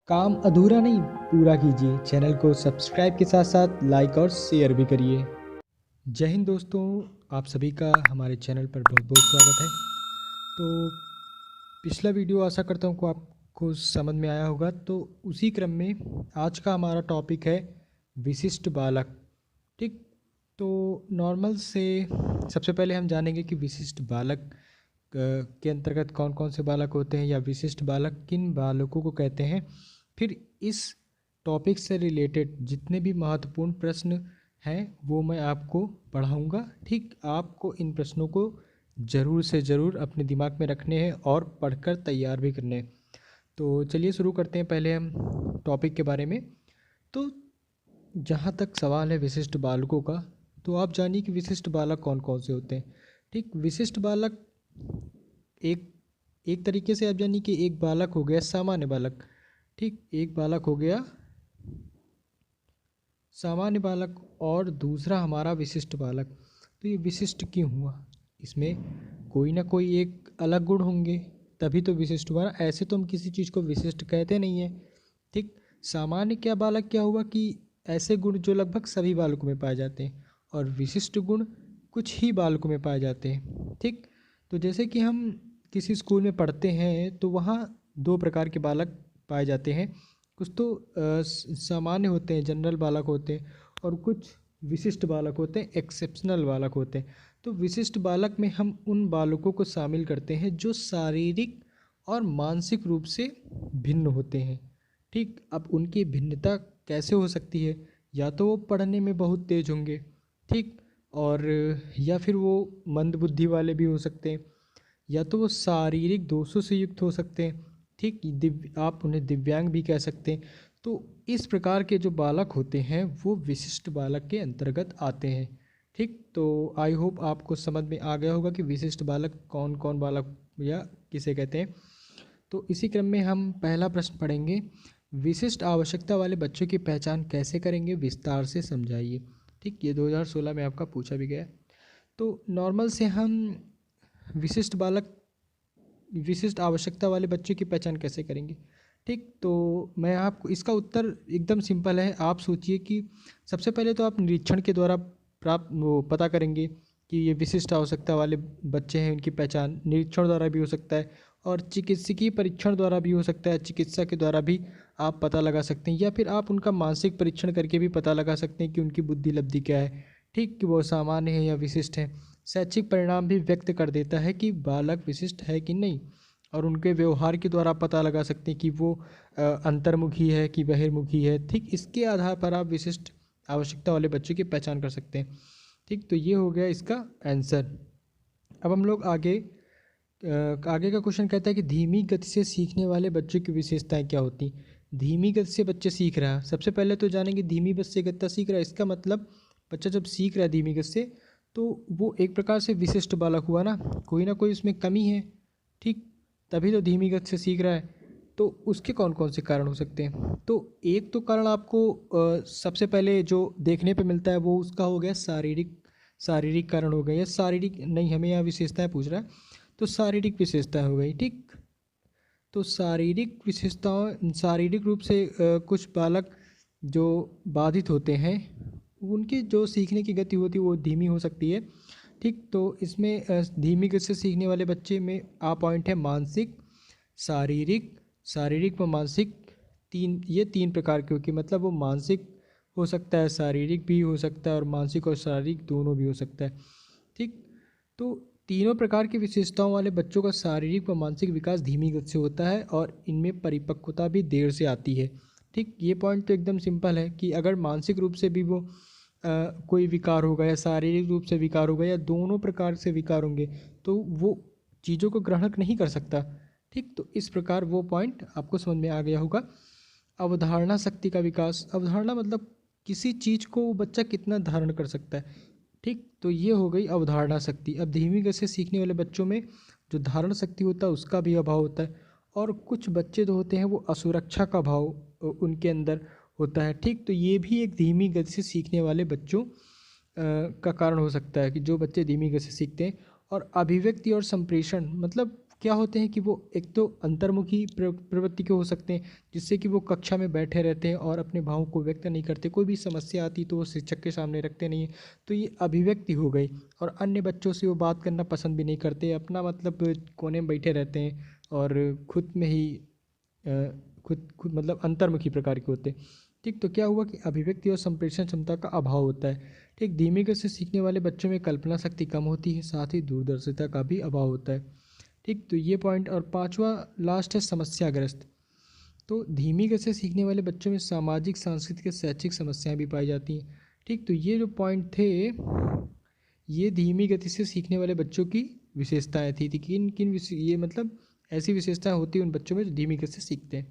काम अधूरा नहीं, पूरा कीजिए। चैनल को सब्सक्राइब के साथ साथ लाइक और शेयर भी करिए। जय हिंद दोस्तों, आप सभी का हमारे चैनल पर बहुत बहुत स्वागत है। तो पिछला वीडियो आशा करता हूँ को आपको समझ में आया होगा। तो उसी क्रम में आज का हमारा टॉपिक है विशिष्ट बालक। ठीक, तो नॉर्मल से सबसे पहले हम जानेंगे कि विशिष्ट बालक के अंतर्गत कौन कौन से बालक होते हैं या विशिष्ट बालक किन बालकों को कहते हैं। फिर इस टॉपिक से रिलेटेड जितने भी महत्वपूर्ण प्रश्न हैं वो मैं आपको पढ़ाऊँगा। ठीक, आपको इन प्रश्नों को ज़रूर से ज़रूर अपने दिमाग में रखने हैं और पढ़कर तैयार भी करने हैं। तो चलिए शुरू करते हैं पहले हम टॉपिक के बारे में। तो जहाँ तक सवाल है विशिष्ट बालकों का, तो आप जानिए कि विशिष्ट बालक कौन कौन से होते हैं। ठीक, विशिष्ट बालक एक एक तरीके से आप जानिए कि एक बालक हो गया सामान्य बालक। ठीक, एक बालक हो गया सामान्य बालक और दूसरा हमारा विशिष्ट बालक। तो ये विशिष्ट क्यों हुआ? इसमें कोई ना कोई एक अलग गुण होंगे तभी तो विशिष्ट हुआ ना। ऐसे तो हम किसी चीज़ को विशिष्ट कहते नहीं हैं। ठीक, सामान्य क्या बालक क्या हुआ कि ऐसे गुण जो लगभग सभी बालकों में पाए जाते हैं, और विशिष्ट गुण कुछ ही बालकों में पाए जाते हैं। ठीक, तो जैसे कि हम किसी स्कूल में पढ़ते हैं तो वहाँ दो प्रकार के बालक पाए जाते हैं। कुछ तो सामान्य होते हैं, जनरल बालक होते हैं, और कुछ विशिष्ट बालक होते हैं, एक्सेप्शनल बालक होते हैं। तो विशिष्ट बालक में हम उन बालकों को शामिल करते हैं जो शारीरिक और मानसिक रूप से भिन्न होते हैं। ठीक, अब उनकी भिन्नता कैसे हो सकती है? या तो वो पढ़ने में बहुत तेज होंगे, ठीक, और या फिर वो मंद बुद्धि वाले भी हो सकते हैं, या तो वो शारीरिक दोषों से युक्त हो सकते हैं। ठीक, आप उन्हें दिव्यांग भी कह सकते हैं। तो इस प्रकार के जो बालक होते हैं वो विशिष्ट बालक के अंतर्गत आते हैं। ठीक, तो आई होप आपको समझ में आ गया होगा कि विशिष्ट बालक कौन कौन बालक या किसे कहते हैं। तो इसी क्रम में हम पहला प्रश्न पढ़ेंगे, विशिष्ट आवश्यकता वाले बच्चों की पहचान कैसे करेंगे, विस्तार से समझाइए। ठीक, ये 2016 में आपका पूछा भी गया है। तो नॉर्मल से हम विशिष्ट बालक विशिष्ट आवश्यकता वाले बच्चों की पहचान कैसे करेंगे? ठीक, तो मैं आपको इसका उत्तर एकदम सिंपल है। आप सोचिए कि सबसे पहले तो आप निरीक्षण के द्वारा प्राप्त वो पता करेंगे कि ये विशिष्ट आवश्यकता वाले बच्चे हैं। उनकी पहचान निरीक्षण द्वारा भी हो सकता है और चिकित्सकीय परीक्षण द्वारा भी हो सकता है। चिकित्सा के द्वारा भी आप पता लगा सकते हैं, या फिर आप उनका मानसिक परीक्षण करके भी पता लगा सकते हैं कि उनकी बुद्धि लब्धि क्या है। ठीक, कि वो सामान्य है या विशिष्ट है। शैक्षिक परिणाम भी व्यक्त कर देता है कि बालक विशिष्ट है कि नहीं, और उनके व्यवहार के द्वारा पता लगा सकते हैं कि वो अंतर्मुखी है कि बहिर्मुखी है। ठीक, इसके आधार पर आप विशिष्ट आवश्यकता वाले बच्चों की पहचान कर सकते हैं। ठीक, तो ये हो गया इसका आंसर। अब हम लोग आगे का क्वेश्चन कहता है कि धीमी गति से सीखने वाले बच्चों की विशेषताएं क्या होती? धीमी गति से बच्चे सीख रहा है, सबसे पहले तो जानेंगे धीमी गति से गति सीख रहा है। इसका मतलब बच्चा जब सीख रहा है धीमी गति से, तो वो एक प्रकार से विशिष्ट बालक हुआ ना कोई उसमें कमी है। ठीक, तभी तो धीमी गति से सीख रहा है। तो उसके कौन कौन से कारण हो सकते हैं? तो एक तो कारण आपको सबसे पहले जो देखने पे मिलता है वो उसका हो गया शारीरिक कारण हो गया, या शारीरिक नहीं, हमें यहाँ विशेषताएं पूछ रहा है, तो शारीरिक विशेषता हो गई। ठीक, तो शारीरिक विशेषताओं, शारीरिक रूप से कुछ बालक जो बाधित होते हैं उनकी जो सीखने की गति होती है वो धीमी हो सकती है। ठीक, तो इसमें धीमी गति से सीखने वाले बच्चे में पॉइंट है मानसिक, शारीरिक शारीरिक व मानसिक, ये तीन प्रकार के, क्योंकि मतलब वो मानसिक हो सकता है, शारीरिक भी हो सकता है, और मानसिक और शारीरिक दोनों भी हो सकता है। ठीक, तो तीनों प्रकार की विशेषताओं वाले बच्चों का शारीरिक व मानसिक विकास धीमी गति से होता है और इनमें परिपक्वता भी देर से आती है। ठीक, ये पॉइंट तो एकदम सिंपल है कि अगर मानसिक रूप से भी वो कोई विकार होगा या शारीरिक रूप से विकार होगा या दोनों प्रकार से विकार होंगे तो वो चीज़ों को ग्रहण नहीं कर सकता। ठीक, तो इस प्रकार वो पॉइंट आपको समझ में आ गया होगा। अवधारणा शक्ति का विकास, अवधारणा मतलब किसी चीज़ को वो बच्चा कितना धारण कर सकता है। ठीक, तो ये हो गई अवधारणा शक्ति। अब धीमी गति से सीखने वाले बच्चों में जो धारण शक्ति होता है उसका भी अभाव होता है, और कुछ बच्चे जो होते हैं वो असुरक्षा का भाव उनके अंदर होता है। ठीक, तो ये भी एक धीमी गति से सीखने वाले बच्चों का कारण हो सकता है कि जो बच्चे धीमी गति से सीखते हैं। और अभिव्यक्ति और संप्रेषण, मतलब क्या होते हैं कि वो एक तो अंतर्मुखी प्रवृत्ति के हो सकते हैं, जिससे कि वो कक्षा में बैठे रहते हैं और अपने भावों को व्यक्त नहीं करते। कोई भी समस्या आती तो वो शिक्षक के सामने रखते नहीं हैं, तो ये अभिव्यक्ति हो गई। और अन्य बच्चों से वो बात करना पसंद भी नहीं करते, अपना मतलब कोने में बैठे रहते हैं और खुद में ही खुद खुद मतलब अंतर्मुखी प्रकार के होते हैं। ठीक, तो क्या हुआ कि अभिव्यक्ति और संप्रेषण क्षमता का अभाव होता है। ठीक, धीमी गति से सीखने वाले बच्चों में कल्पना शक्ति कम होती है, साथ ही दूरदर्शिता का भी अभाव होता है। ठीक, तो ये पॉइंट। और पांचवा लास्ट है समस्याग्रस्त। तो धीमी गति से सीखने वाले बच्चों में सामाजिक, सांस्कृतिक, शैक्षिक समस्याएं भी पाई जाती हैं। ठीक, तो ये जो पॉइंट थे, ये धीमी गति से सीखने वाले बच्चों की विशेषताएं थी किन किन ये मतलब ऐसी विशेषताएं होती हैं उन बच्चों में जो धीमी गति से सीखते हैं।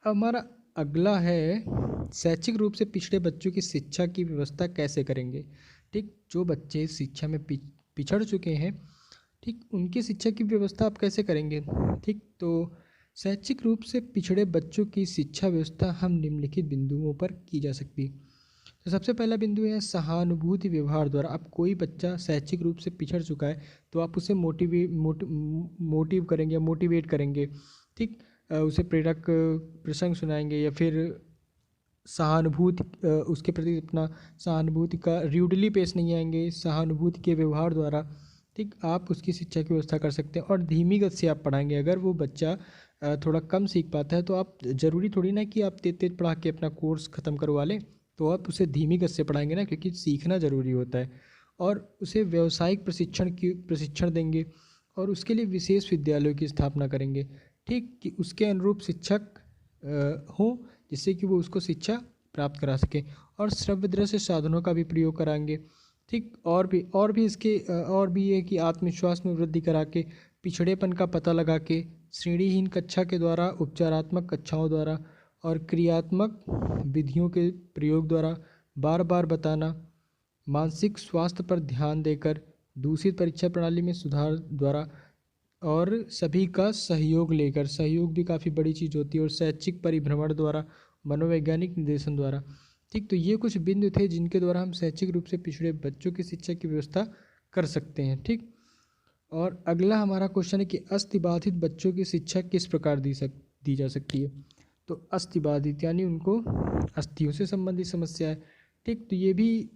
अब हमारा अगला है शैक्षिक रूप से पिछड़े बच्चों की शिक्षा की व्यवस्था कैसे करेंगे। ठीक, जो बच्चे शिक्षा में पिछड़ चुके हैं, ठीक, उनकी शिक्षा की व्यवस्था आप कैसे करेंगे। ठीक, तो शैक्षिक रूप से पिछड़े बच्चों की शिक्षा व्यवस्था हम निम्नलिखित बिंदुओं पर की जा सकती है। तो सबसे पहला बिंदु है सहानुभूति व्यवहार द्वारा। अब कोई बच्चा शैक्षिक रूप से पिछड़ चुका है तो आप उसे मोटिव करेंगे, मोटिवेट करेंगे। ठीक, उसे प्रेरक प्रसंग सुनाएंगे या फिर सहानुभूति उसके प्रति अपना सहानुभूति का र्यूडली पेश नहीं आएंगे, सहानुभूति के व्यवहार द्वारा। ठीक, आप उसकी शिक्षा की व्यवस्था कर सकते हैं। और धीमी गति से आप पढ़ाएंगे। अगर वो बच्चा थोड़ा कम सीख पाता है तो आप ज़रूरी थोड़ी ना कि आप तेज तेज पढ़ा के अपना कोर्स ख़त्म करवा लें, तो आप उसे धीमी गति से पढ़ाएंगे ना, क्योंकि सीखना ज़रूरी होता है। और उसे व्यावसायिक प्रशिक्षण देंगे और उसके लिए विशेष विद्यालयों की स्थापना करेंगे। ठीक, कि उसके अनुरूप शिक्षक हों, जिससे कि वो उसको शिक्षा प्राप्त करा सके। और श्रव्य दृश्य साधनों का भी प्रयोग कराएंगे। ठीक, और भी इसके और भी ये कि आत्मविश्वास में वृद्धि करा के, पिछड़ेपन का पता लगा के, श्रेणीहीन कक्षा के द्वारा, उपचारात्मक कक्षाओं द्वारा और क्रियात्मक विधियों के प्रयोग द्वारा बार बार बताना, मानसिक स्वास्थ्य पर ध्यान देकर, दूषित परीक्षा प्रणाली में सुधार द्वारा और सभी का सहयोग लेकर, सहयोग भी काफ़ी बड़ी चीज़ होती है, और शैक्षिक परिभ्रमण द्वारा, मनोवैज्ञानिक निर्देशन द्वारा। ठीक, तो ये कुछ बिंदु थे जिनके द्वारा हम शैक्षिक रूप से पिछड़े बच्चों की शिक्षा की व्यवस्था कर सकते हैं। ठीक, और अगला हमारा क्वेश्चन है कि अस्थिबाधित बच्चों की शिक्षा किस प्रकार दी जा सकती है। तो अस्थिबाधित यानी उनको अस्थियों से संबंधित समस्या है। ठीक, तो ये भी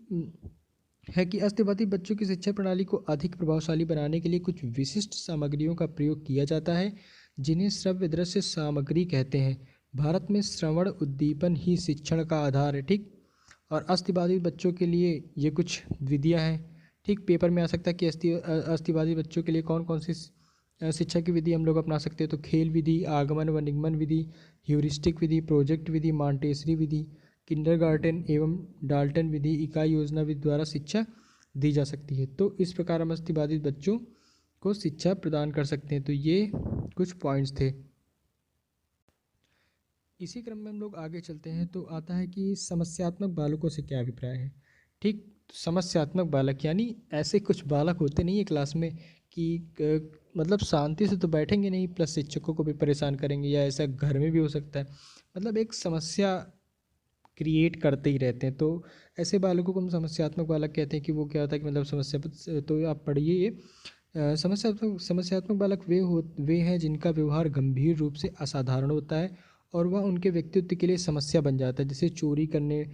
है कि अस्थिबाधित बच्चों की शिक्षा प्रणाली को अधिक प्रभावशाली बनाने के लिए कुछ विशिष्ट सामग्रियों का प्रयोग किया जाता है, जिन्हें श्रव्य दृश्य सामग्री कहते हैं। भारत में श्रवण उद्दीपन ही शिक्षण का आधार है। ठीक, और अस्थिबाधित बच्चों के लिए ये कुछ विधियां हैं। ठीक, पेपर में आ सकता है कि अस्थिबाधित बच्चों के लिए कौन कौन सी शिक्षा की विधि हम लोग अपना सकते हैं। तो खेल विधि, आगमन व निगमन विधि, ह्यूरिस्टिक विधि, प्रोजेक्ट विधि, मॉन्टेसरी विधि, किंडरगार्टन एवं डाल्टन विधि, इकाई योजना विधि द्वारा शिक्षा दी जा सकती है। तो इस प्रकार हम अस्थिबाधित बच्चों को शिक्षा प्रदान कर सकते हैं। तो ये कुछ पॉइंट्स थे। इसी क्रम में हम लोग आगे चलते हैं तो आता है कि समस्यात्मक बालकों से क्या अभिप्राय है। ठीक, समस्यात्मक बालक यानी ऐसे कुछ बालक होते नहीं है क्लास में कि मतलब शांति से तो बैठेंगे नहीं, प्लस शिक्षकों को भी परेशान करेंगे, या ऐसा घर में भी हो सकता है। मतलब एक समस्या क्रिएट करते ही रहते हैं। तो ऐसे बालकों को हम समस्यात्मक बालक कहते हैं। कि वो क्या होता है कि मतलब समस्या, तो आप पढ़िए ये समस्यात्मक बालक वे हैं जिनका व्यवहार गंभीर रूप से असाधारण होता है और वह उनके व्यक्तित्व के लिए समस्या बन जाता है, जैसे चोरी करने,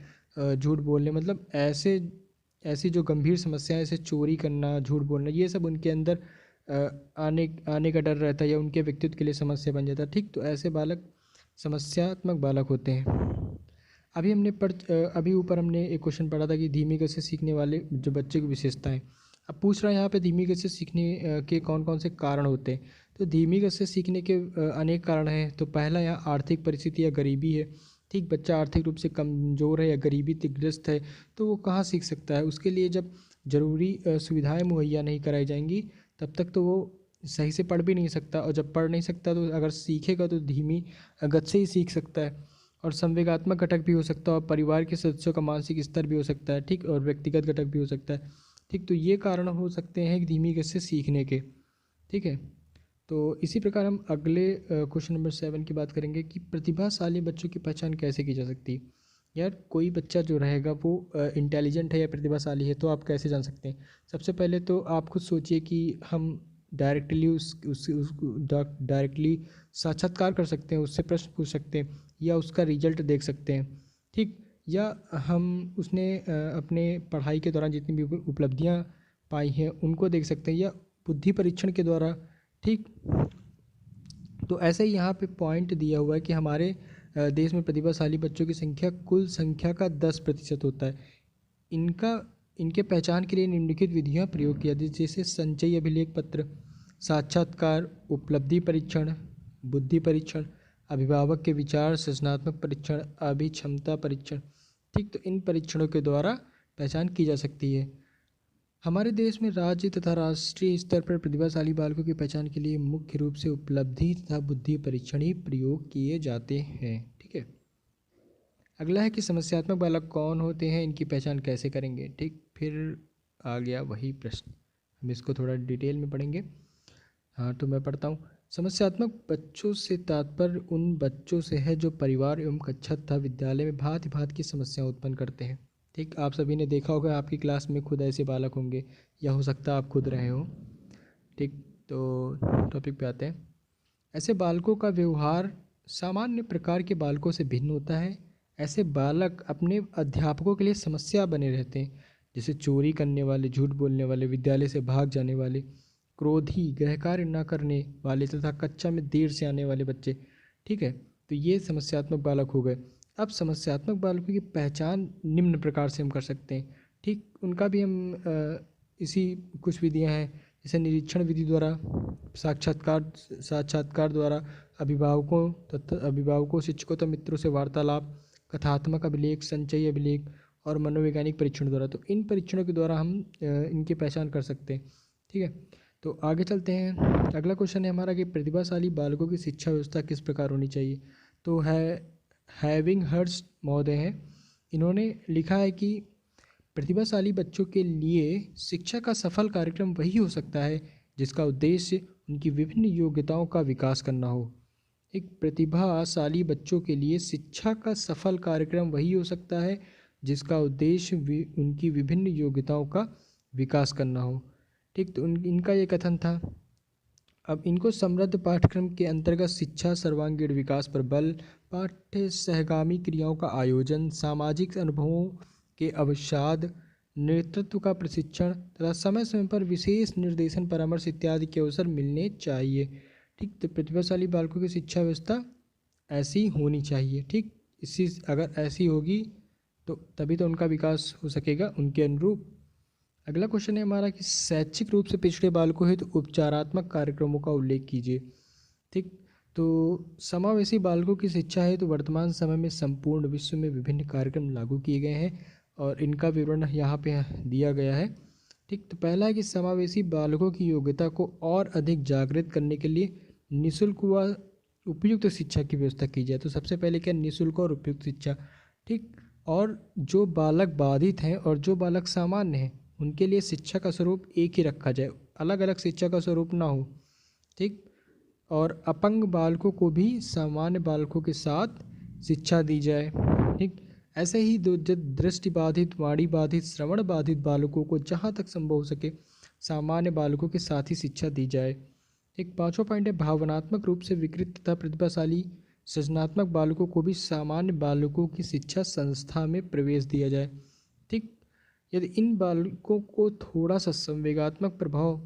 झूठ बोलने, मतलब ऐसी जो गंभीर समस्याएं, जैसे चोरी करना, झूठ बोलना, ये सब उनके अंदर आने आने का डर रहता है या उनके व्यक्तित्व के लिए समस्या बन जाता है। ठीक, तो ऐसे बालक समस्यात्मक बालक होते हैं। अभी ऊपर हमने एक क्वेश्चन पढ़ा था कि धीमी गति से सीखने वाले जो बच्चे की विशेषताएं। अब पूछ रहा है यहाँ पे धीमी गति से सीखने के कौन कौन से कारण होते हैं। तो धीमी गति से सीखने के अनेक कारण हैं। तो पहला यहाँ आर्थिक परिस्थिति या गरीबी है। ठीक, बच्चा आर्थिक रूप से कमज़ोर है या गरीबी से ग्रस्त है तो वो कहाँ सीख सकता है। उसके लिए जब ज़रूरी सुविधाएं मुहैया नहीं कराई जाएंगी तब तक तो वो सही से पढ़ भी नहीं सकता, और जब पढ़ नहीं सकता तो अगर सीखेगा तो धीमी गति से ही सीख सकता है। और संवेगात्मक घटक भी हो सकता है और परिवार के सदस्यों का मानसिक स्तर भी हो सकता है। ठीक, और व्यक्तिगत घटक भी हो सकता है। ठीक, तो ये कारण हो सकते हैं धीमी गति से सीखने के। ठीक है, तो इसी प्रकार हम अगले क्वेश्चन नंबर 7 की बात करेंगे कि प्रतिभाशाली बच्चों की पहचान कैसे की जा सकती है। यार कोई बच्चा जो रहेगा वो इंटेलिजेंट है या प्रतिभाशाली है तो आप कैसे जान सकते हैं। सबसे पहले तो आप खुद सोचिए कि हम डायरेक्टली डायरेक्टली साक्षात्कार कर सकते हैं, उससे प्रश्न पूछ सकते हैं या उसका रिजल्ट देख सकते हैं, ठीक। या हम उसने अपने पढ़ाई के दौरान जितनी भी उपलब्धियां पाई हैं उनको देख सकते हैं, या बुद्धि परीक्षण के द्वारा, ठीक। तो ऐसे ही यहाँ पे पॉइंट दिया हुआ है कि हमारे देश में प्रतिभाशाली बच्चों की संख्या कुल संख्या का 10% होता है। इनके पहचान के लिए निम्नलिखित विधियाँ प्रयोग किया जाती, जैसे संचयी अभिलेख पत्र, साक्षात्कार, उपलब्धि परीक्षण, बुद्धि परीक्षण, अभिभावक के विचार सृजनात्मक परीक्षण, अभिक्षमता परीक्षण, ठीक। तो इन परीक्षणों के द्वारा पहचान की जा सकती है। हमारे देश में राज्य तथा राष्ट्रीय स्तर पर प्रतिभाशाली बालकों की पहचान के लिए मुख्य रूप से उपलब्धि तथा बुद्धि परीक्षण ही प्रयोग किए जाते हैं, ठीक है। अगला है कि समस्यात्मक बालक कौन होते हैं, इनकी पहचान कैसे करेंगे, ठीक। फिर आ गया वही प्रश्न, हम इसको थोड़ा डिटेल में पढ़ेंगे। हाँ, तो मैं पढ़ता हूँ। समस्यात्मक बच्चों से तात्पर्य उन बच्चों से है जो परिवार एवं कक्षा तथा विद्यालय में भांति भांति की समस्याएं उत्पन्न करते हैं, ठीक। आप सभी ने देखा होगा, आपकी क्लास में खुद ऐसे बालक होंगे या हो सकता है आप खुद रहे हो, ठीक। तो टॉपिक पे आते हैं। ऐसे बालकों का व्यवहार सामान्य प्रकार के बालकों से भिन्न होता है। ऐसे बालक अपने अध्यापकों के लिए समस्या बने रहते हैं, जैसे चोरी करने वाले, झूठ बोलने वाले, विद्यालय से भाग जाने वाले, क्रोधी, गृह कार्य न करने वाले तथा कक्षा में देर से आने वाले बच्चे, ठीक है। तो ये समस्यात्मक बालक हो गए। अब समस्यात्मक बालकों की पहचान निम्न प्रकार से हम कर सकते हैं, ठीक। उनका भी हम इसी कुछ विधियां हैं, जैसे निरीक्षण विधि द्वारा, साक्षात्कार द्वारा, अभिभावकों शिक्षकों तथा मित्रों से वार्तालाप, कथात्मक अभिलेख, संचयी अभिलेख और मनोवैज्ञानिक परीक्षण द्वारा। तो इन परीक्षणों के द्वारा हम इनकी पहचान कर सकते हैं, ठीक है। तो आगे चलते हैं। अगला क्वेश्चन है हमारा कि प्रतिभाशाली बालकों की शिक्षा व्यवस्था किस प्रकार होनी चाहिए। तो हैविंग हर्स्ट महोदय हैं, इन्होंने लिखा है कि प्रतिभाशाली बच्चों के लिए शिक्षा का सफल कार्यक्रम वही हो सकता है जिसका उद्देश्य उनकी विभिन्न योग्यताओं का विकास करना हो। एक प्रतिभाशाली बच्चों के लिए शिक्षा का सफल कार्यक्रम वही हो सकता है जिसका उद्देश्य उनकी विभिन्न योग्यताओं का विकास करना हो, ठीक। तो इनका ये कथन था। अब इनको समृद्ध पाठ्यक्रम के अंतर्गत शिक्षा सर्वांगीण विकास पर बल, पाठ्य सहगामी क्रियाओं का आयोजन, सामाजिक अनुभवों के अवसाद, नेतृत्व का प्रशिक्षण तथा समय समय पर विशेष निर्देशन, परामर्श इत्यादि के अवसर मिलने चाहिए, ठीक। तो प्रतिभाशाली बालकों की शिक्षा व्यवस्था ऐसी होनी चाहिए, ठीक। इसी अगर ऐसी होगी तो तभी तो उनका विकास हो सकेगा उनके अनुरूप। अगला क्वेश्चन है हमारा कि शैक्षिक रूप से पिछड़े बालकों हेतु उपचारात्मक कार्यक्रमों का उल्लेख कीजिए, ठीक। तो समावेशी बालकों की शिक्षा है तो वर्तमान समय में संपूर्ण विश्व में विभिन्न कार्यक्रम लागू किए गए हैं और इनका विवरण यहाँ पे दिया गया है, ठीक। तो पहला है कि समावेशी बालकों की योग्यता को और अधिक जागृत करने के लिए निःशुल्क व उपयुक्त शिक्षा की व्यवस्था की जाए। तो सबसे पहले क्या, निःशुल्क और उपयुक्त शिक्षा, ठीक। और जो बालक बाधित हैं और जो बालक सामान्य हैं उनके लिए शिक्षा का स्वरूप एक ही रखा जाए, अलग अलग शिक्षा का स्वरूप ना हो, ठीक। और अपंग बालकों को भी सामान्य बालकों के साथ शिक्षा दी जाए, ठीक। ऐसे ही दृष्टि बाधित, वाणी बाधित, श्रवण बाधित बालकों को जहाँ तक संभव हो सके सामान्य बालकों के साथ ही शिक्षा दी जाए। एक पाँचवा पॉइंट है भावनात्मक रूप से विकृत तथा प्रतिभाशाली सृजनात्मक बालकों को भी सामान्य बालकों की शिक्षा संस्था में प्रवेश दिया जाए, ठीक। यदि इन बालकों को थोड़ा सा संवेगात्मक प्रभाव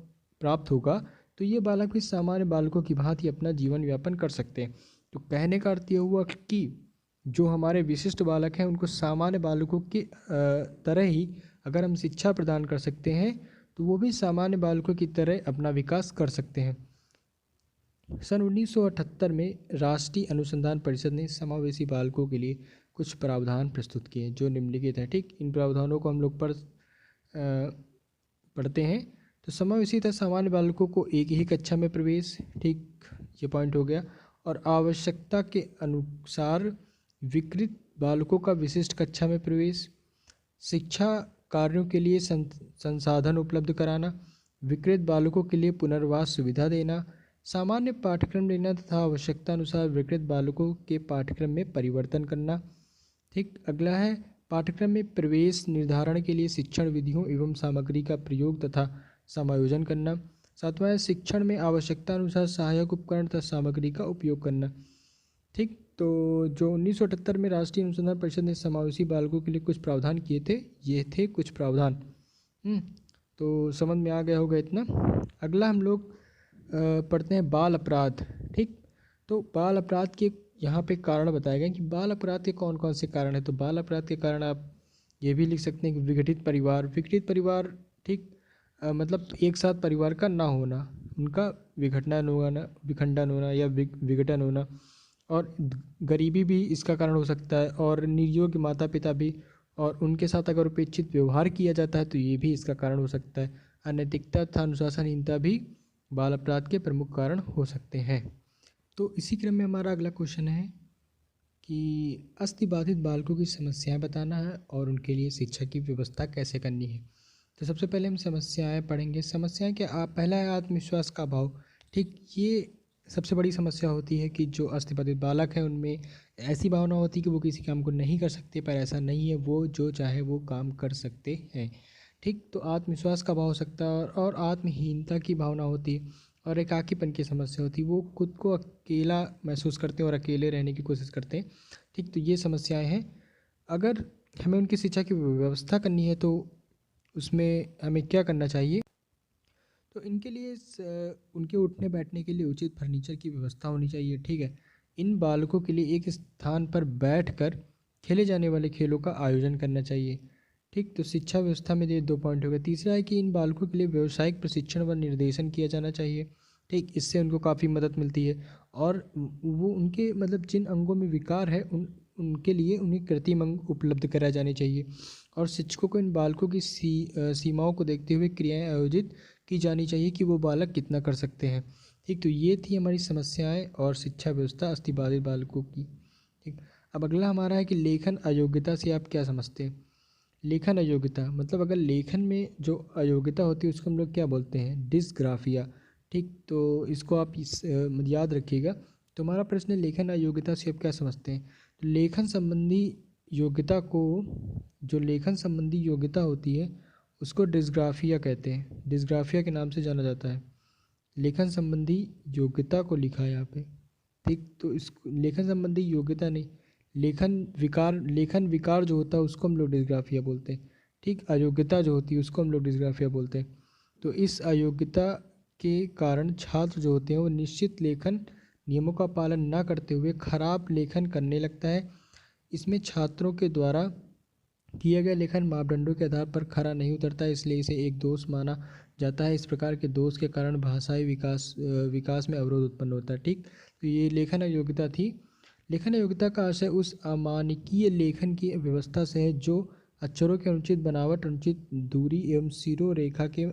प्राप्त होगा तो ये बालक भी सामान्य बालकों की भांति अपना जीवन यापन कर सकते हैं। तो कहने का अर्थ यह हुआ कि जो हमारे विशिष्ट बालक हैं उनको सामान्य बालकों की तरह ही अगर हम शिक्षा प्रदान कर सकते हैं तो वो भी सामान्य बालकों की तरह अपना विकास कर सकते हैं। सन 1978 में राष्ट्रीय अनुसंधान परिषद ने समावेशी बालकों के लिए कुछ प्रावधान प्रस्तुत किए जो निम्नलिखित हैं, ठीक। इन प्रावधानों को हम लोग पढ़ते हैं। तो समावेशी तथा सामान्य बालकों को एक ही कक्षा में प्रवेश, ठीक, ये पॉइंट हो गया। और आवश्यकता के अनुसार विकृत बालकों का विशिष्ट कक्षा में प्रवेश, शिक्षा कार्यों के लिए संसाधन उपलब्ध कराना, विकृत बालकों के लिए पुनर्वास सुविधा देना, सामान्य पाठ्यक्रम लेना तथा आवश्यकता अनुसार विकृत बालकों के पाठ्यक्रम में परिवर्तन करना, ठीक। अगला है पाठ्यक्रम में प्रवेश निर्धारण के लिए शिक्षण विधियों एवं सामग्री का प्रयोग तथा समायोजन करना, सातवां है शिक्षण में आवश्यकता अनुसार सहायक उपकरण तथा सामग्री का उपयोग करना। ठीक, तो जो 1978 में राष्ट्रीय अनुसंधान परिषद ने समावेशी बालकों के लिए कुछ प्रावधान किए थे, ये थे कुछ प्रावधान। तो समझ में आ गया होगा इतना। अगला हम लोग पढ़ते हैं बाल अपराध। ठीक, तो बाल अपराध के यहाँ पे कारण बताए गए कि बाल अपराध के कौन कौन से कारण हैं। तो बाल अपराध के कारण आप ये भी लिख सकते हैं कि विघटित परिवार, ठीक, मतलब एक साथ परिवार का ना होना, उनका विखंडन होना या विघटन होना, और गरीबी भी इसका कारण हो सकता है, और निर्योग्य माता पिता भी, और उनके साथ अगर उपेक्षित व्यवहार किया जाता है तो ये भी इसका कारण हो सकता है। अनैतिकता तथा अनुशासनहीनता भी बाल अपराध के प्रमुख कारण हो सकते हैं। तो इसी क्रम में हमारा अगला क्वेश्चन है कि अस्थिबाधित बालकों की समस्याएं बताना है और उनके लिए शिक्षा की व्यवस्था कैसे करनी है। तो सबसे पहले हम समस्याएं पढ़ेंगे। समस्याएं क्या, पहला है आत्मविश्वास का अभाव। ठीक, ये सबसे बड़ी समस्या होती है कि जो अस्थिबाधित बालक हैं उनमें ऐसी भावना होती है कि वो किसी काम को नहीं कर सकते, पर ऐसा नहीं है, वो जो चाहे वो काम कर सकते हैं। ठीक, तो आत्मविश्वास का अभाव हो सकता है, और आत्महीनता की भावना होती है, और एकाकीपन की समस्या होती है, वो खुद को अकेला महसूस करते हैं और अकेले रहने की कोशिश करते हैं। ठीक, तो ये समस्याएं हैं। अगर हमें उनकी शिक्षा की व्यवस्था करनी है तो उसमें हमें क्या करना चाहिए। तो इनके लिए उनके उठने बैठने के लिए उचित फर्नीचर की व्यवस्था होनी चाहिए। ठीक है, इन बालकों के लिए एक स्थान पर बैठकर खेले जाने वाले खेलों का आयोजन करना चाहिए। ठीक, तो शिक्षा व्यवस्था में ये 2 पॉइंट हो गए। तीसरा है कि इन बालकों के लिए व्यावसायिक प्रशिक्षण व निर्देशन किया जाना चाहिए। ठीक, इससे उनको काफ़ी मदद मिलती है, और वो उनके मतलब जिन अंगों में विकार है उनके लिए उन्हें कृत्रिम अंग उपलब्ध कराए जाने चाहिए, और शिक्षकों को इन बालकों की सीमाओं को देखते हुए क्रियाएं आयोजित की जानी चाहिए कि वो बालक कितना कर सकते हैं। ठीक, तो ये थी हमारी समस्याएं और शिक्षा व्यवस्था अस्थिबाधित बालकों की। ठीक, अब अगला हमारा है कि लेखन अयोग्यता से आप क्या समझते हैं। लेखन अयोग्यता मतलब अगर लेखन में जो अयोग्यता होती है उसको हम लोग क्या बोलते हैं, डिसग्राफिया। ठीक, तो इसको आप याद रखिएगा। तो हमारा प्रश्न है लेखन अयोग्यता से आप क्या समझते हैं। तो लेखन संबंधी योग्यता को, जो लेखन संबंधी योग्यता होती है उसको डिस्ग्राफिया कहते हैं, डिस्ग्राफिया के नाम से जाना जाता है। लेखन संबंधी योग्यता को लिखा है यहाँ पे। ठीक, तो इस लेखन संबंधी योग्यता नहीं, लेखन विकार जो होता है उसको हम लोग डिस्ग्राफिया बोलते हैं। ठीक, अयोग्यता जो होती है उसको हम लोग डिस्ग्राफिया बोलते हैं। तो इस अयोग्यता के कारण छात्र जो होते हैं वो निश्चित लेखन नियमों का पालन न करते हुए खराब लेखन करने लगता है। इसमें छात्रों के द्वारा किया गया लेखन मापदंडों के आधार पर खरा नहीं उतरता है, इसलिए इसे एक दोष माना जाता है। इस प्रकार के दोष के कारण भाषाई विकास में अवरोध उत्पन्न होता है। ठीक, तो ये लेखन अयोग्यता थी। लेखन अयोग्यता का आशय उस अमानकीय लेखन की व्यवस्था से है जो अक्षरों की अनुचित बनावट, अनुचित दूरी एवं सिरो रेखा के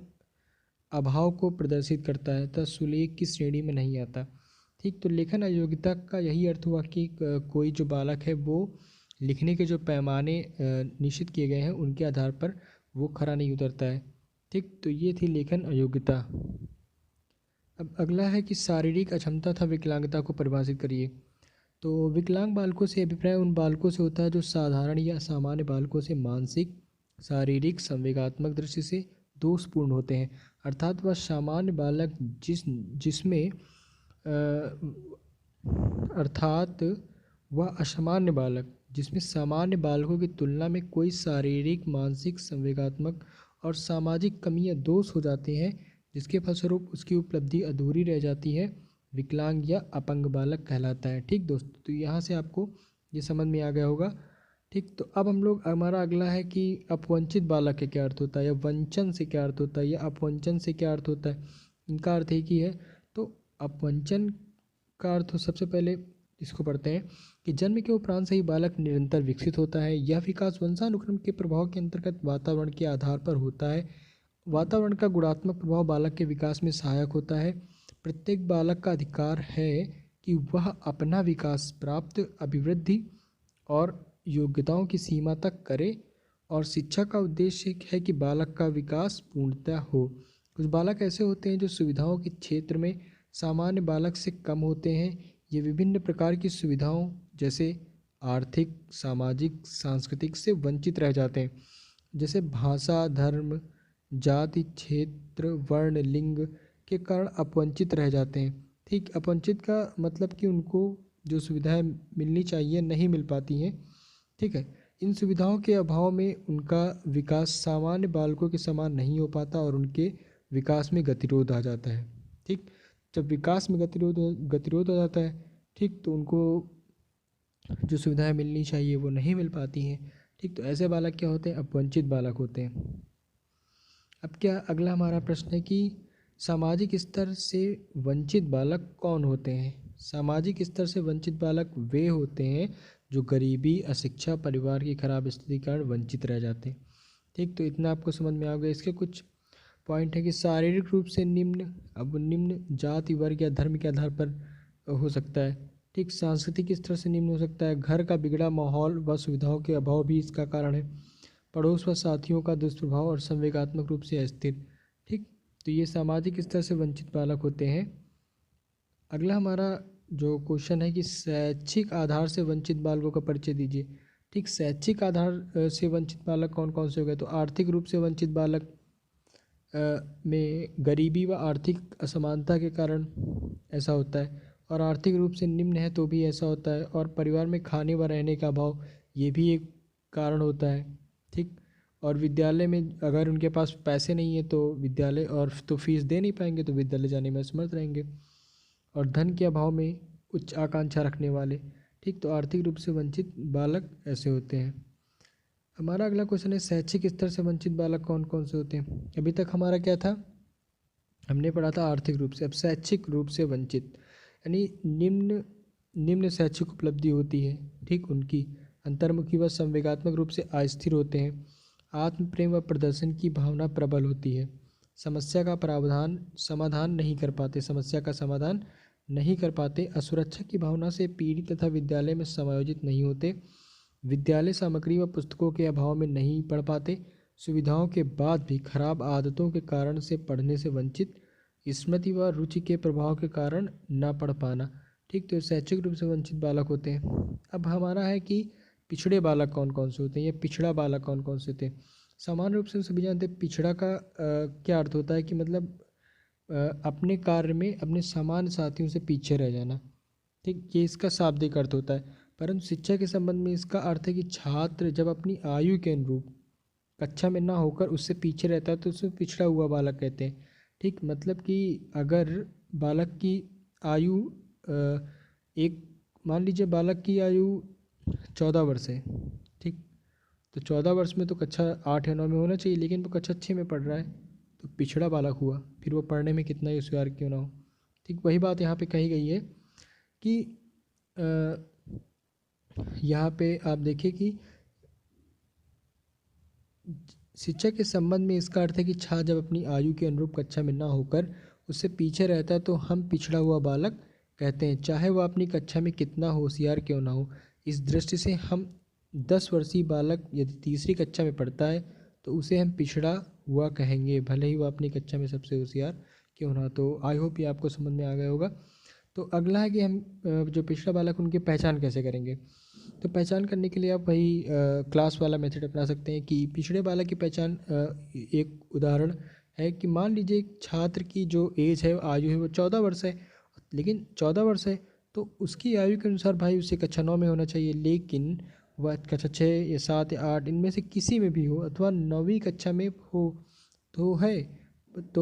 अभाव को प्रदर्शित करता है तथा सुलेख की श्रेणी में नहीं आता। ठीक, तो लेखन अयोग्यता का यही अर्थ हुआ कि कोई जो बालक है वो लिखने के जो पैमाने निश्चित किए गए हैं उनके आधार पर वो खरा नहीं उतरता है। ठीक, तो ये थी लेखन अयोग्यता। अब अगला है कि शारीरिक अक्षमता तथा विकलांगता को परिभाषित करिए। तो विकलांग बालकों से अभिप्राय उन बालकों से होता है जो साधारण या सामान्य बालकों से मानसिक, शारीरिक, संवेगात्मक दृष्टि से दोषपूर्ण होते हैं। अर्थात वह सामान्य बालक जिसमें अर्थात वह असामान्य बालक जिसमें सामान्य बालकों की तुलना में कोई शारीरिक, मानसिक, संवेगात्मक और सामाजिक कमियां दोष हो जाते हैं, जिसके फलस्वरूप उसकी उपलब्धि अधूरी रह जाती है, विकलांग या अपंग बालक कहलाता है। ठीक दोस्तों, तो यहाँ से आपको ये समझ में आ गया होगा। ठीक, तो अब हम लोग हमारा अगला है कि अपवंचित बालक का क्या अर्थ होता है, या वंचन से क्या अर्थ होता है, या अपवंचन से क्या अर्थ होता है। इनका अर्थ एक ही है। तो अपवंचन का अर्थ सबसे पहले इसको पढ़ते हैं कि जन्म के उपरांत से ही बालक निरंतर विकसित होता है। यह विकास वंशानुक्रम के प्रभाव के अंतर्गत वातावरण के आधार पर होता है। वातावरण का गुणात्मक प्रभाव बालक के विकास में सहायक होता है। प्रत्येक बालक का अधिकार है कि वह अपना विकास प्राप्त अभिवृद्धि और योग्यताओं की सीमा तक करे, और शिक्षा का उद्देश्य है कि बालक का विकास पूर्णतः हो। कुछ बालक ऐसे होते हैं जो सुविधाओं के क्षेत्र में सामान्य बालक से कम होते हैं। ये विभिन्न प्रकार की सुविधाओं जैसे आर्थिक, सामाजिक, सांस्कृतिक से वंचित रह जाते हैं, जैसे भाषा, धर्म, जाति, क्षेत्र, वर्ण, लिंग, के कारण अपवंचित रह जाते हैं। ठीक, अपवंचित का मतलब कि उनको जो सुविधाएं मिलनी चाहिए नहीं मिल पाती हैं। ठीक है, इन सुविधाओं के अभाव में उनका विकास सामान्य बालकों के समान नहीं हो पाता और उनके विकास में गतिरोध आ जाता है। ठीक, जब विकास में गतिरोध आ जाता है, ठीक, तो उनको जो सुविधाएं मिलनी चाहिए वो नहीं मिल पाती हैं। ठीक, तो ऐसे बालक क्या होते हैं? अपवंचित बालक होते हैं। अब क्या अगला हमारा प्रश्न है कि सामाजिक स्तर से वंचित बालक कौन होते हैं? सामाजिक स्तर से वंचित बालक वे होते हैं जो गरीबी, अशिक्षा, परिवार की खराब स्थिति के कारण वंचित रह जाते हैं। ठीक, तो इतना आपको समझ में आ गया। इसके कुछ पॉइंट है कि शारीरिक रूप से निम्न, अब निम्न जाति, वर्ग या धर्म के आधार पर हो सकता है। ठीक, सांस्कृतिक स्तर से निम्न हो सकता है। घर का बिगड़ा माहौल व सुविधाओं के अभाव भी इसका कारण है। पड़ोस व साथियों का दुष्प्रभाव और संवेगात्मक रूप से अस्थिर। ठीक, तो ये सामाजिक स्तर से वंचित बालक होते हैं। अगला हमारा जो क्वेश्चन है कि शैक्षिक आधार से वंचित बालकों का परिचय दीजिए। ठीक, शैक्षिक आधार से वंचित बालक कौन कौन से हो गए? तो आर्थिक रूप से वंचित बालक में गरीबी व आर्थिक असमानता के कारण ऐसा होता है, और आर्थिक रूप से निम्न है तो भी ऐसा होता है, और परिवार में खाने व रहने का अभाव ये भी एक कारण होता है। ठीक, और विद्यालय में अगर उनके पास पैसे नहीं है तो विद्यालय और तो फीस दे नहीं पाएंगे तो विद्यालय जाने में असमर्थ रहेंगे, और धन के अभाव में उच्च आकांक्षा रखने वाले। ठीक, तो आर्थिक रूप से वंचित बालक ऐसे होते हैं। हमारा अगला क्वेश्चन है शैक्षिक स्तर से वंचित बालक कौन कौन से होते हैं? अभी तक हमारा क्या था? हमने पढ़ा था आर्थिक रूप से। अब शैक्षिक रूप से वंचित यानी निम्न निम्न शैक्षिक उपलब्धि होती है। ठीक, उनकी अंतर्मुखी व संवेगात्मक रूप से अस्थिर होते हैं। आत्म प्रेम व प्रदर्शन की भावना प्रबल होती है। समस्या का समाधान नहीं कर पाते, समस्या का समाधान नहीं कर पाते। असुरक्षा की भावना से पीड़ित तथा विद्यालय में समायोजित नहीं होते। विद्यालय सामग्री व पुस्तकों के अभाव में नहीं पढ़ पाते। सुविधाओं के बाद भी खराब आदतों के कारण से पढ़ने से वंचित। स्मृति व रुचि के प्रभाव के कारण ना पढ़ पाना। ठीक, तो शैक्षिक रूप से वंचित बालक होते हैं। अब हमारा है कि पिछड़े बालक कौन कौन से होते हैं, या पिछड़ा बालक कौन कौन से होते हैं? सामान्य रूप से सभी जानते हैं पिछड़ा का क्या अर्थ होता है कि मतलब अपने कार्य में अपने समान साथियों से पीछे रह जाना। ठीक, ये इसका शाब्दिक अर्थ होता है। परंतु शिक्षा के संबंध में इसका अर्थ है कि छात्र जब अपनी आयु के अनुरूप कक्षा में ना होकर उससे पीछे रहता है तो उसे पिछड़ा हुआ बालक कहते हैं। ठीक, मतलब कि अगर बालक की आयु एक मान लीजिए बालक की आयु 14 वर्ष है। ठीक, तो 14 वर्ष में तो कक्षा 8 या 9 में होना चाहिए, लेकिन वो कक्षा 6 में पढ़ रहा है तो पिछड़ा बालक हुआ, फिर वो पढ़ने में कितना ही होशियार क्यों ना हो। ठीक, वही बात यहाँ पे कही गई है कि यहाँ पे आप देखिए कि शिक्षा के संबंध में इसका अर्थ है कि छात्र जब अपनी आयु के अनुरूप कक्षा में ना होकर उससे पीछे रहता है तो हम पिछड़ा हुआ बालक कहते हैं, चाहे वह अपनी कक्षा में कितना होशियार क्यों ना हो। इस दृष्टि से हम 10 वर्षीय बालक यदि तीसरी कक्षा में पढ़ता है तो उसे हम पिछड़ा हुआ कहेंगे, भले ही वह अपनी कक्षा में सबसे होशियार क्यों ना। तो आई होप ये आपको समझ में आ गया होगा। तो अगला है कि हम जो पिछड़ा बालक उनकी पहचान कैसे करेंगे? तो पहचान करने के लिए आप वही क्लास वाला मेथड अपना सकते हैं कि पिछड़े बालक की पहचान एक उदाहरण है कि मान लीजिए एक छात्र की जो एज है, आयु है, वो 14 वर्ष है, लेकिन 14 वर्ष है तो उसकी आयु के अनुसार भाई उसे कक्षा 9 में होना चाहिए, लेकिन वह कक्षा 6 या 7 या 8 इनमें से किसी में भी हो, अथवा 9वीं कक्षा में हो तो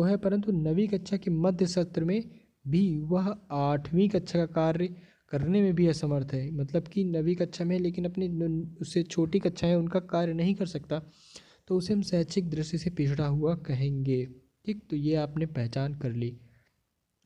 है, परंतु 9वीं कक्षा के मध्य सत्र में भी वह 8वीं कक्षा का कार्य करने में भी असमर्थ है। मतलब कि 9वीं कक्षा में लेकिन अपनी उससे छोटी कक्षाएं उनका कार्य नहीं कर सकता, तो उसे हम शैक्षिक दृष्टि से पिछड़ा हुआ कहेंगे। ठीक, तो ये आपने पहचान कर ली।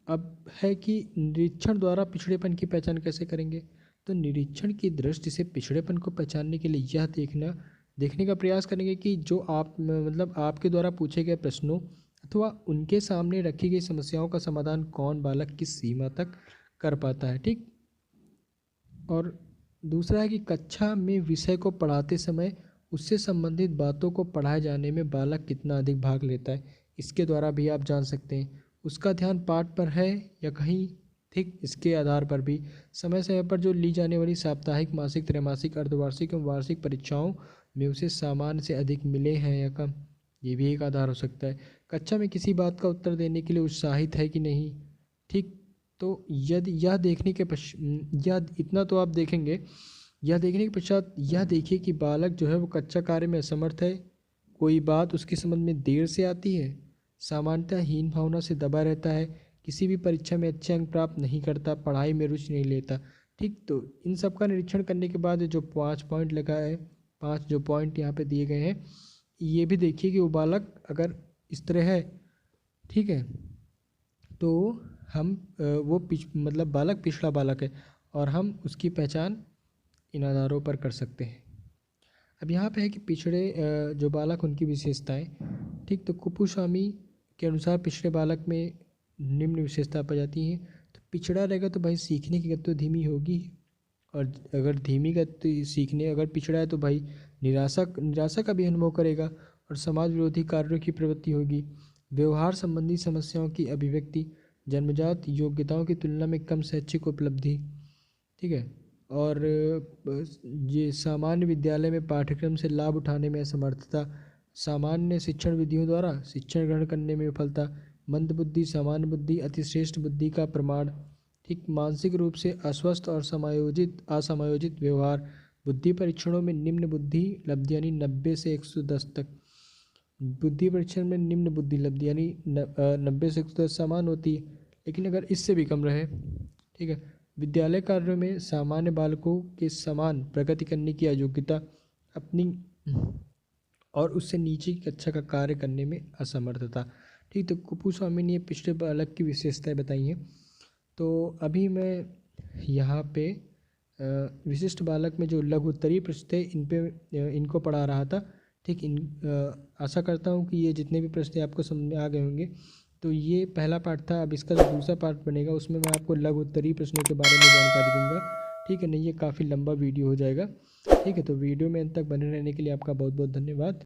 अब है कि निरीक्षण द्वारा पिछड़ेपन की पहचान कैसे करेंगे? तो निरीक्षण की दृष्टि से पिछड़ेपन को पहचानने के लिए यह देखने का प्रयास करेंगे कि जो आप मतलब आपके द्वारा पूछे गए प्रश्नों अथवा उनके सामने रखी गई समस्याओं का समाधान कौन बालक किस सीमा तक कर पाता है। ठीक, और दूसरा है कि कक्षा में विषय को पढ़ाते समय उससे संबंधित बातों को पढ़ाए जाने में बालक कितना अधिक भाग लेता है, इसके द्वारा भी आप जान सकते हैं उसका ध्यान पाठ पर है या कहीं। ठीक, इसके आधार पर भी समय समय पर जो ली जाने वाली साप्ताहिक, मासिक, त्रैमासिक, अर्धवार्षिक एवं वार्षिक परीक्षाओं में उसे सामान्य से अधिक मिले हैं या कम। ये भी एक आधार हो सकता है। कक्षा में किसी बात का उत्तर देने के लिए उत्साहित है कि नहीं। ठीक, तो यदि यह देखने के यह इतना तो आप देखेंगे। यह देखने के पश्चात यह देखिए कि बालक जो है वो कक्षा कार्य में असमर्थ है, कोई बात उसकी समझ में देर से आती है, सामान्यतः हीन भावना से दबा रहता है, किसी भी परीक्षा में अच्छे अंक प्राप्त नहीं करता, पढ़ाई में रुचि नहीं लेता। ठीक, तो इन सब का निरीक्षण करने के बाद जो 5 पॉइंट लगा है, 5 जो पॉइंट यहाँ पे दिए गए हैं, ये भी देखिए कि वो बालक अगर इस तरह है, ठीक है, तो हम मतलब बालक पिछड़ा बालक है और हम उसकी पहचान इन आधारों पर कर सकते हैं। अब यहाँ पे है कि पिछड़े जो बालक उनकी विशेषताएं। ठीक, तो कुपुस्वामी के अनुसार पिछड़े बालक में निम्न विशेषता पाई जाती हैं। तो पिछड़ा रहेगा तो भाई सीखने की गति तो धीमी होगी, और अगर धीमी गति सीखने अगर पिछड़ा है तो भाई निराशा का भी अनुभव करेगा और समाज विरोधी कार्यों की प्रवृत्ति होगी। व्यवहार संबंधी समस्याओं की अभिव्यक्ति, जन्मजात योग्यताओं की तुलना में कम शैक्षिक उपलब्धि। ठीक है, और ये सामान्य विद्यालय में पाठ्यक्रम से लाभ उठाने में असमर्थता, सामान्य शिक्षण विधियों द्वारा शिक्षण ग्रहण करने में विफलता, मंद बुद्धि, सामान्य बुद्धि, अतिश्रेष्ठ बुद्धि का प्रमाण। ठीक, मानसिक रूप से अस्वस्थ और असमायोजित व्यवहार, बुद्धि परीक्षणों में निम्न बुद्धि लब्धि यानी 90 से 110 तक। बुद्धि परीक्षण में निम्न बुद्धि लब्धि यानी 90 से 110 समान होती है, लेकिन अगर इससे भी कम रहे। ठीक है, विद्यालय कार्यों में सामान्य बालकों के समान प्रगति करने की अयोग्यता, अपनी और उससे नीचे की कक्षा का कार्य करने में असमर्थता। ठीक, तो कुपुस्वामी ने पिछड़े बालक की विशेषताएं बताई हैं। तो अभी मैं यहाँ पे विशिष्ट बालक में जो लघु उत्तरीय प्रश्न थे इनको पढ़ा रहा था। ठीक, आशा करता हूँ कि ये जितने भी प्रश्न आपको समझ में आ गए होंगे। तो ये पहला पार्ट था। अब इसका जो दूसरा पार्ट बनेगा उसमें मैं आपको लघु उत्तरीय प्रश्नों के बारे में जानकारी दूंगा। ठीक है, नहीं ये काफ़ी लंबा वीडियो हो जाएगा। ठीक है, तो वीडियो में अंत तक बने रहने के लिए आपका बहुत बहुत धन्यवाद।